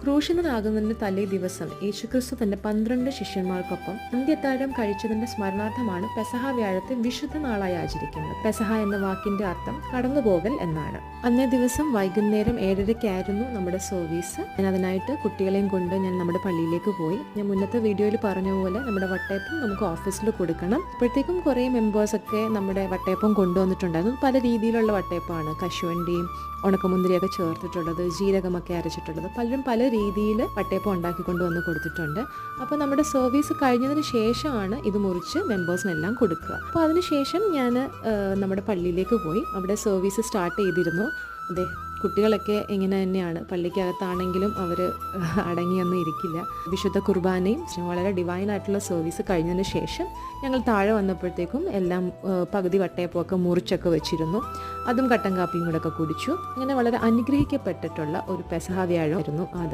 ക്രൂശിതനാകുന്നതിന് തലേ ദിവസം യേശുക്രിസ്തു തന്റെ 12 ശിഷ്യന്മാർക്കൊപ്പം അന്ത്യത്താഴം കഴിച്ചതിന്റെ സ്മരണാർത്ഥമാണ് പെസഹ വ്യാഴത്തെ വിശുദ്ധ നാളായി ആചരിക്കുന്നത്. പെസഹ എന്ന വാക്കിന്റെ അർത്ഥം കടന്നുപോകൽ എന്നാണ്. അന്നേ ദിവസം വൈകുന്നേരം 7:30 നമ്മുടെ സർവീസ്. ഞാൻ അതിനായിട്ട് കുട്ടികളെയും കൊണ്ട് ഞാൻ നമ്മുടെ പള്ളിയിലേക്ക് പോയി. ഞാൻ മുന്നത്തെ വീഡിയോയിൽ പറഞ്ഞ പോലെ നമ്മുടെ വട്ടയപ്പം നമുക്ക് ഓഫീസിൽ കൊടുക്കണം. അപ്പോഴത്തേക്കും കുറേ മെമ്പേഴ്സൊക്കെ നമ്മുടെ വട്ടയപ്പം കൊണ്ടുവന്നിട്ടുണ്ടായിരുന്നു. പല രീതിയിലുള്ള വട്ടയപ്പമാണ്. കശുവണ്ടിയും ഉണക്കമുന്തിരിയൊക്കെ ചേർത്തിട്ടുള്ളത്, ജീരകമൊക്കെ അരച്ചിട്ടുള്ളത്, പലരും പല രീതിയിൽ വട്ടയപ്പം ഉണ്ടാക്കിക്കൊണ്ട് വന്ന് കൊടുത്തിട്ടുണ്ട്. അപ്പോൾ നമ്മുടെ സർവീസ് കഴിഞ്ഞതിന് ശേഷമാണ് ഇത് മുറിച്ച് മെമ്പേഴ്സിനെല്ലാം കൊടുക്കുക. അപ്പോൾ അതിനുശേഷം ഞാൻ നമ്മുടെ പള്ളിയിലേക്ക് പോയി. അവിടെ സർവീസ് സ്റ്റാർട്ട് ചെയ്തിരുന്നു. അതെ, കുട്ടികളൊക്കെ ഇങ്ങനെ തന്നെയാണ്. പള്ളിക്കകത്താണെങ്കിലും അവർ അടങ്ങിയൊന്നും ഇരിക്കില്ല. വിശുദ്ധ കുർബാനയും വളരെ ഡിവൈനായിട്ടുള്ള സർവീസ് കഴിഞ്ഞതിന് ശേഷം ഞങ്ങൾ താഴെ വന്നപ്പോഴത്തേക്കും എല്ലാം പകുതി വട്ടയപ്പമൊക്കെ മുറിച്ചൊക്കെ വെച്ചിരുന്നു. അതും കട്ടൻ കാപ്പിയും കൂടെ ഒക്കെ കുടിച്ചു. അങ്ങനെ വളരെ അനുഗ്രഹിക്കപ്പെട്ടിട്ടുള്ള ഒരു പെസഹ വ്യാഴമായിരുന്നു ആ ദിവസം.